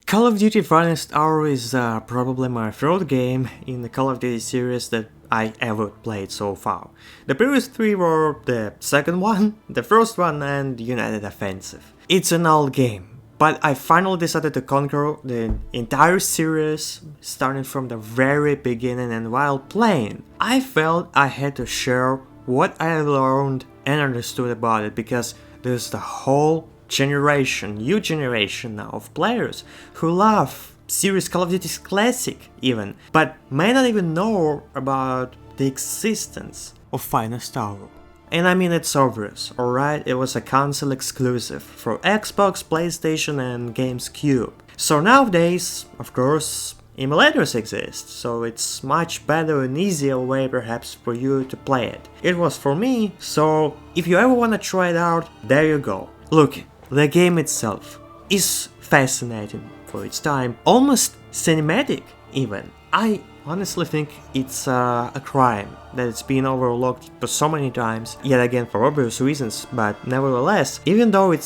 Call of Duty Finest Hour is probably my third game in the Call of Duty series that I ever played so far. The previous three were the second one, the first one, and United Offensive. It's an old game, but I finally decided to conquer the entire series, starting from the very beginning, and while playing, I felt I had to share what I learned and understood about it, because there's the whole new generation now of players who love series Call of Duty Classic even, but may not even know about the existence of Finest Hour. And I mean, it's obvious, alright? It was a console exclusive for Xbox, PlayStation and GameCube. So nowadays, of course, emulators exist, so it's much better and easier way perhaps for you to play it. It was for me, so if you ever wanna try it out, there you go. Look, the game itself is fascinating for its time, almost cinematic even. I honestly think it's a crime that it's been overlooked for so many times, yet again for obvious reasons, but nevertheless, even though it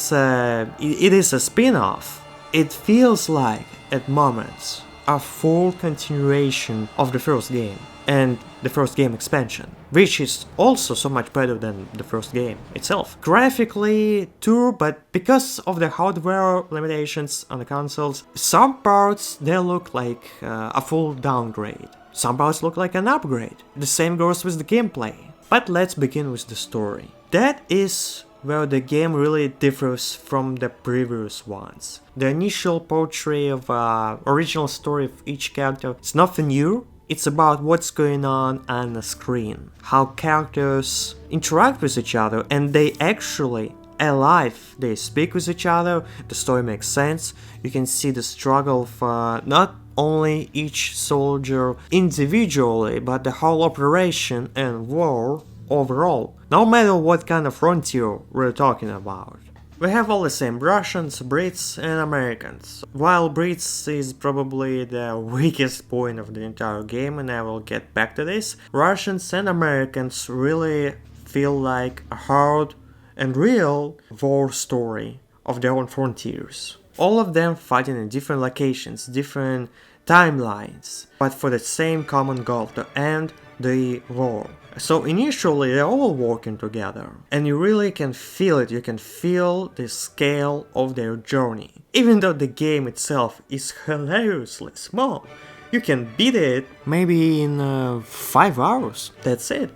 is a spin-off, it feels like, at moments, a full continuation of the first game and the first game expansion, which is also so much better than the first game itself. Graphically too, but because of the hardware limitations on the consoles, some parts they look like a full downgrade. Some parts look like an upgrade. The same goes with the gameplay. But let's begin with the story. That is where the game really differs from the previous ones. The initial portrait of original story of each character is nothing new. It's about what's going on the screen, how characters interact with each other, and they actually alive, they speak with each other, the story makes sense, you can see the struggle of not only each soldier individually, but the whole operation and war overall, no matter what kind of frontier we're talking about. We have all the same Russians, Brits and Americans. While Brits is probably the weakest point of the entire game, and I will get back to this, Russians and Americans really feel like a hard and real war story of their own frontiers. All of them fighting in different locations, different timelines, but for the same common goal, to end the war. So initially they're all working together, and you really can feel it, you can feel the scale of their journey. Even though the game itself is hilariously small, you can beat it maybe in 5 hours, that's it.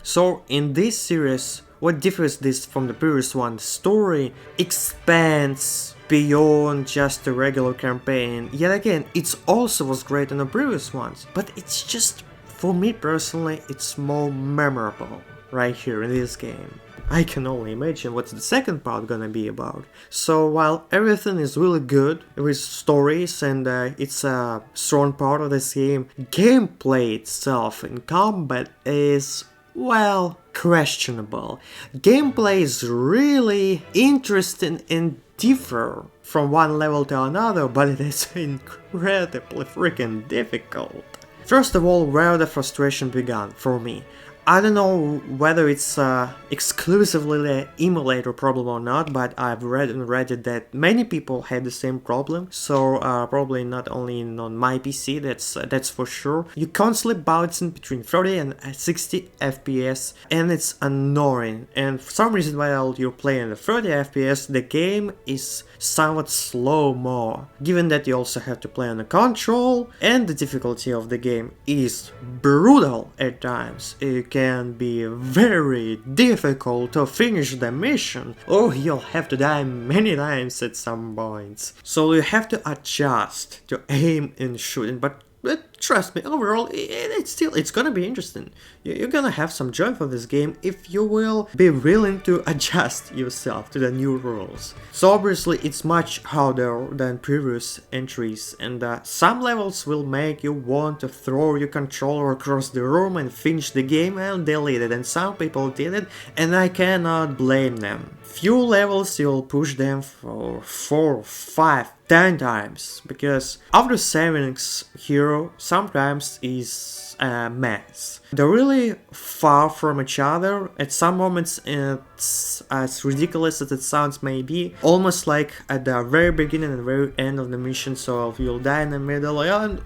So in this series, what differs this from the previous one, the story expands beyond just the regular campaign. Yet again, it also was great in the previous ones, but it's just, for me personally, it's more memorable right here in this game. I can only imagine what's the second part gonna be about. So while everything is really good with stories and it's a strong part of this game, gameplay itself in combat is, well, questionable. Gameplay is really interesting and differ from one level to another, but it is incredibly freaking difficult. First of all, where the frustration began for me. I don't know whether it's exclusively an emulator problem or not, but I've read on Reddit that many people had the same problem, so probably not only on my PC, that's for sure. You constantly bouncing between 30 and 60 FPS, and it's annoying, and for some reason while you're playing the 30 FPS, the game is somewhat slow-mo, given that you also have to play on the control, and the difficulty of the game is brutal at times. It can be very difficult to finish the mission, or you'll have to die many times at some points. So you have to adjust to aim and shooting, but trust me, overall, it's gonna be interesting. You're gonna have some joy for this game if you will be willing to adjust yourself to the new rules. So obviously it's much harder than previous entries, and some levels will make you want to throw your controller across the room and finish the game and delete it, and some people did it, and I cannot blame them few levels you'll push them for 4, 5, 10 times, because after savings hero sometimes is a mess. They're really far from each other. At some moments it's as ridiculous as it sounds maybe, almost like at the very beginning and very end of the mission, so you'll die in the middle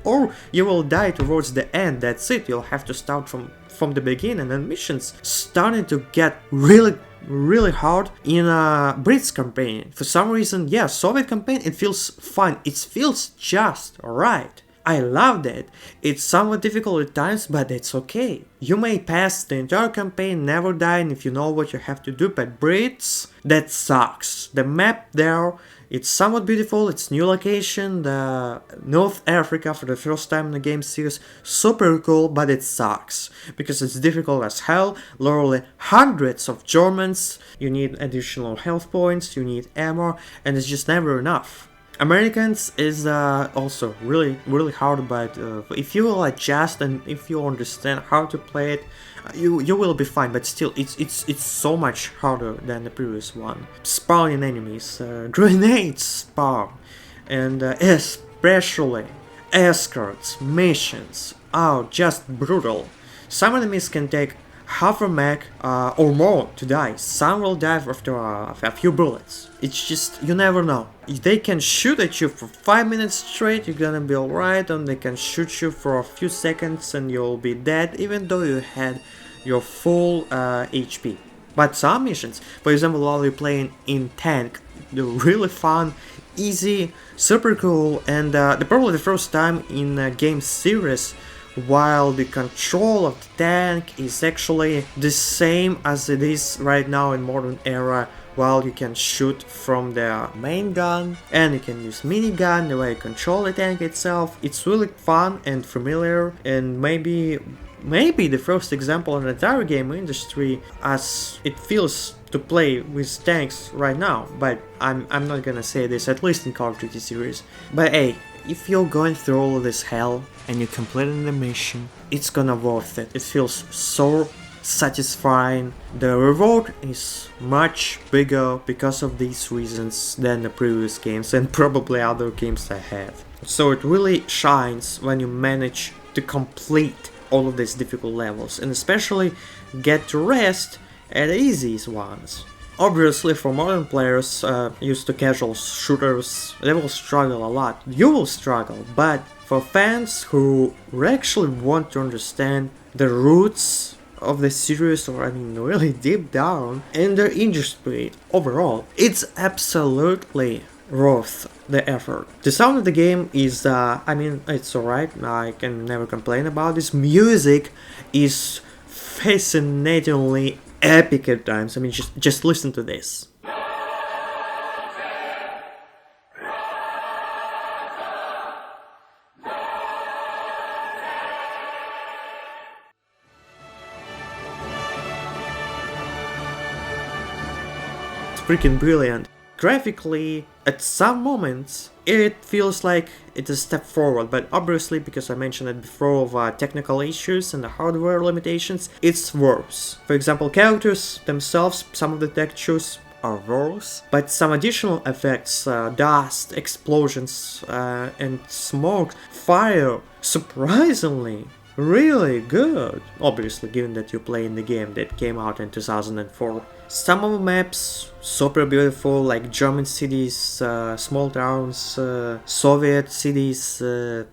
or you will die towards the end, that's it, you'll have to start from the beginning, and missions starting to get really hard in a Brits campaign. For some reason, yeah, Soviet campaign, it feels fun, it feels just right. I love that. It's somewhat difficult at times, but it's okay. You may pass the entire campaign never dying if you know what you have to do, but Brits, that sucks. The map there, it's somewhat beautiful, it's new location, the North Africa for the first time in the game series, super cool, but it sucks. Because it's difficult as hell, literally hundreds of Germans, you need additional health points, you need ammo, and it's just never enough. Americans is also really hard, but if you will adjust and if you understand how to play it, you will be fine. But still, it's so much harder than the previous one. Spawning enemies, grenades spawn, and especially escorts missions. Oh, just brutal. Some enemies can take half a mech or more to die. Some will die after a few bullets. It's just, you never know. They can shoot at you for 5 minutes straight, you're gonna be alright, and they can shoot you for a few seconds and you'll be dead, even though you had your full HP. But some missions, for example, while you're playing in tank, they're really fun, easy, super cool, and probably the first time in a game series while the control of the tank is actually the same as it is right now in modern era, while you can shoot from the main gun and you can use minigun, the way you control the tank itself. It's really fun and familiar, and maybe the first example in the entire game industry as it feels to play with tanks right now, but I'm not gonna say this, at least in Call of Duty series. But hey, if you're going through all of this hell and you're completing the mission, it's gonna worth it. It feels so satisfying. The reward is much bigger because of these reasons than the previous games and probably other games I have. So it really shines when you manage to complete all of these difficult levels, and especially get to rest at the easiest ones. Obviously, for modern players used to casual shooters, they will struggle a lot. You will struggle, but for fans who actually want to understand the roots of the series, or I mean really deep down, and their industry overall, it's absolutely worth the effort. The sound of the game is, I mean, it's alright, I can never complain about this. Music is fascinatingly epic at times. I mean, just listen to this. It's freaking brilliant. Graphically, at some moments, it feels like it's a step forward, but obviously, because I mentioned it before of technical issues and the hardware limitations, it's worse. For example, characters themselves, some of the textures are worse, but some additional effects, dust, explosions, and smoke, fire, surprisingly really good. Obviously, given that you play in the game that came out in 2004. Some of the maps super beautiful, like German cities, small towns, Soviet cities,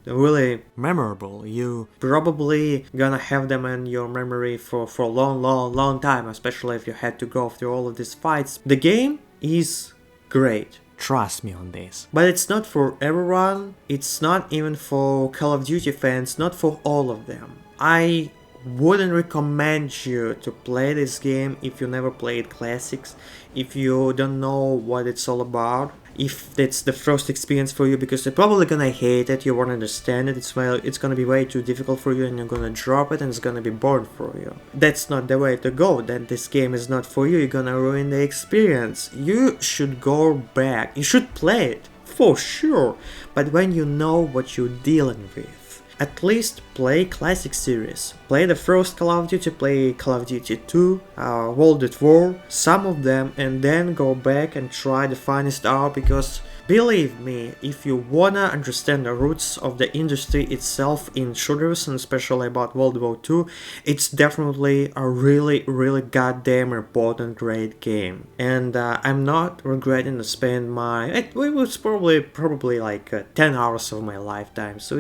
really memorable. You probably gonna have them in your memory for a long time, especially if you had to go through all of these fights. The game is great. Trust me on this. But it's not for everyone, it's not even for Call of Duty fans, not for all of them. I wouldn't recommend you to play this game if you never played classics, if you don't know what it's all about, if that's the first experience for you, because you're probably gonna hate it, you won't understand it, it's gonna be way too difficult for you and you're gonna drop it and it's gonna be bored for you. That's not the way to go, then this game is not for you, you're gonna ruin the experience. You should go back, you should play it, for sure, but when you know what you're dealing with. at least play classic series. Play the first Call of Duty, play Call of Duty 2, World at War, some of them, and then go back and try the finest hour, because believe me, if you wanna understand the roots of the industry itself in shooters, and especially about World War II, it's definitely a really goddamn important great game. And I'm not regretting to spend it was probably like 10 hours of my lifetime, so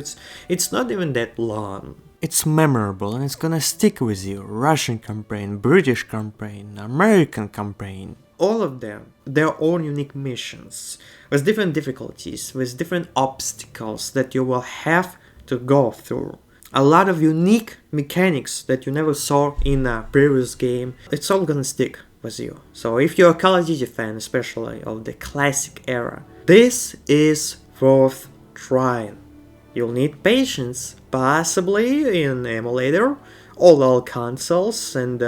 it's not even that long. It's memorable and it's gonna stick with you. Russian campaign, British campaign, American campaign. All of them, their own unique missions, with different difficulties, with different obstacles that you will have to go through. A lot of unique mechanics that you never saw in a previous game. It's all gonna stick with you. So if you're a Call of Duty fan, especially of the classic era, this is worth trying. You'll need patience, possibly in emulator, all consoles, and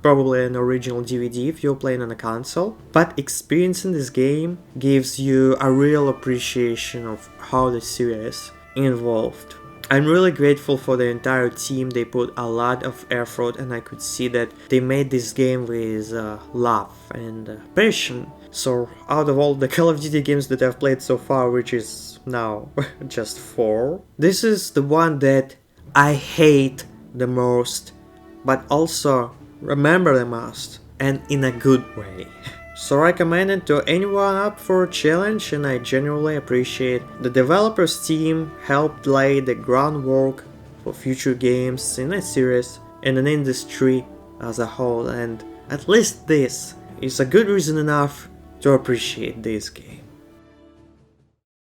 probably an original DVD if you're playing on a console. But experiencing this game gives you a real appreciation of how the series evolved. I'm really grateful for the entire team. They put a lot of effort, and I could see that they made this game with love and passion. So out of all the Call of Duty games that I've played so far, which is now just 4, this is the one that I hate the most, but also remember the most, and in a good way. So recommend it to anyone up for a challenge, and I genuinely appreciate the developers team helped lay the groundwork for future games in a series and an industry as a whole, and at least this is a good reason enough to appreciate this game.